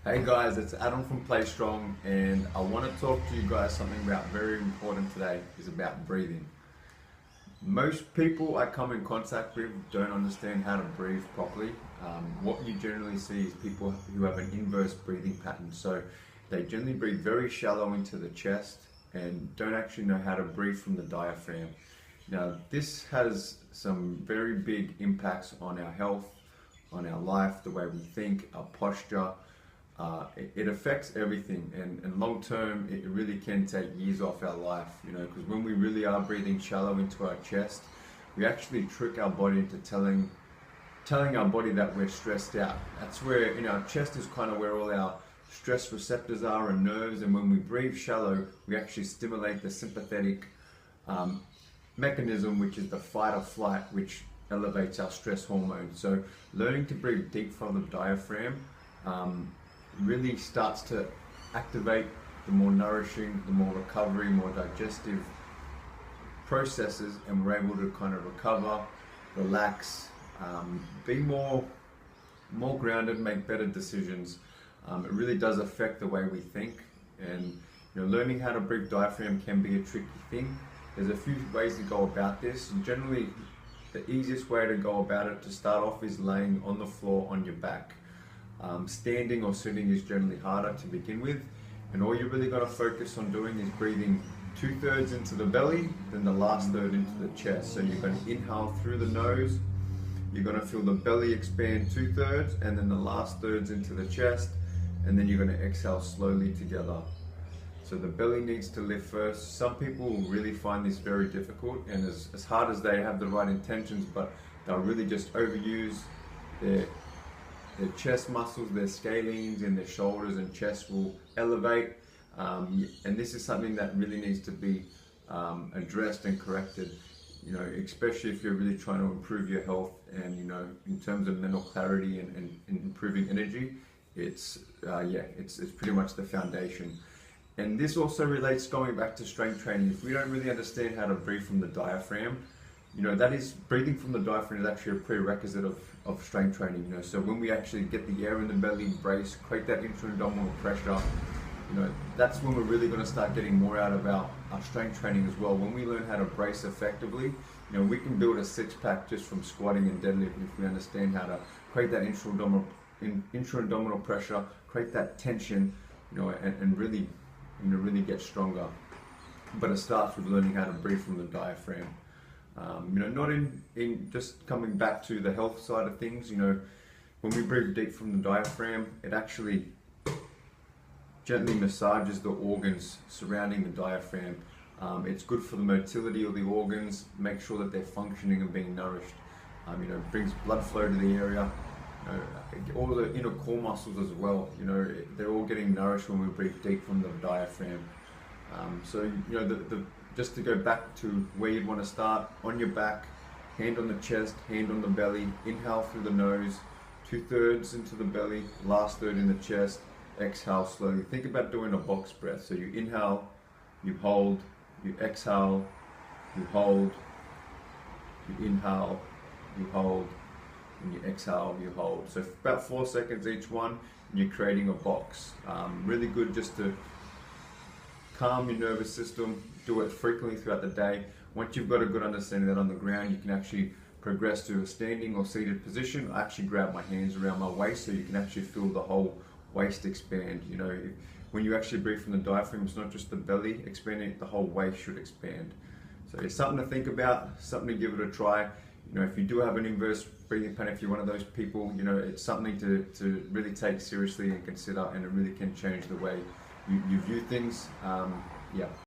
Hey guys, it's Adam from Play Strong, and I want to talk to you guys something about very important today is about breathing. Most people I come in contact with don't understand how to breathe properly. What you generally see is people who have an inverse breathing pattern. So they generally breathe very shallow into the chest and don't actually know how to breathe from the diaphragm. Now, this has some very big impacts on our health, on our life, the way we think, our posture. It affects everything, and long term it really can take years off our life, because when we really are breathing shallow into our chest, we actually trick our body into telling our body that we're stressed out. That's where, our chest is kind of where all our stress receptors are and nerves, and when we breathe shallow, we actually stimulate the sympathetic mechanism, which is the fight or flight, which elevates our stress hormone. So learning to breathe deep from the diaphragm really starts to activate the more nourishing, the more recovery, more digestive processes, and we're able to kind of recover, relax, be more grounded, make better decisions. It really does affect the way we think, and learning how to breathe diaphragm can be a tricky thing. There's a few ways to go about this. Generally, the easiest way to go about it to start off is laying on the floor on your back. Standing or sitting is generally harder to begin with, and all you're really got to focus on doing is breathing 2/3 into the belly, then the last third into the chest. So you're going to inhale through the nose, you're going to feel the belly expand 2/3, and then the last thirds into the chest, and then you're going to exhale slowly together. So the belly needs to lift first. Some people will really find this very difficult, and as hard as they have the right intentions, but they'll really just overuse their chest muscles, their scalenes and their shoulders and chest will elevate, and this is something that really needs to be addressed and corrected, especially if you're really trying to improve your health, and in terms of mental clarity and improving energy. It's pretty much the foundation. And this also relates, going back to strength training. If we don't really understand how to breathe from the diaphragm, that is, breathing from the diaphragm is actually a prerequisite of strength training. So when we actually get the air in the belly, brace, create that intra-abdominal pressure, that's when we're really going to start getting more out of our strength training as well. When we learn how to brace effectively, we can build a six-pack just from squatting and deadlifting if we understand how to create that intra-abdominal pressure, create that tension, and really get stronger. But it starts with learning how to breathe from the diaphragm. Not in just coming back to the health side of things. When we breathe deep from the diaphragm, it actually gently massages the organs surrounding the diaphragm. It's good for the motility of the organs, make sure that they're functioning and being nourished. Brings blood flow to the area. All the inner core muscles as well, they're all getting nourished when we breathe deep from the diaphragm. Just to go back to where you'd want to start, on your back, hand on the chest, hand on the belly, inhale through the nose, 2/3 into the belly, last third in the chest, exhale slowly. Think about doing a box breath. So you inhale, you hold, you exhale, you hold, you inhale, you hold, and you exhale, you hold. So about 4 seconds each one, and you're creating a box. Really good just to calm your nervous system. Do it frequently throughout the day. Once you've got a good understanding that on the ground, you can actually progress to a standing or seated position. I actually grab my hands around my waist so you can actually feel the whole waist expand. When you actually breathe from the diaphragm, it's not just the belly expanding, the whole waist should expand. So it's something to think about, something to give it a try. If you do have an inverse breathing pattern, if you're one of those people, it's something to really take seriously and consider, and it really can change the way you view things. Yeah.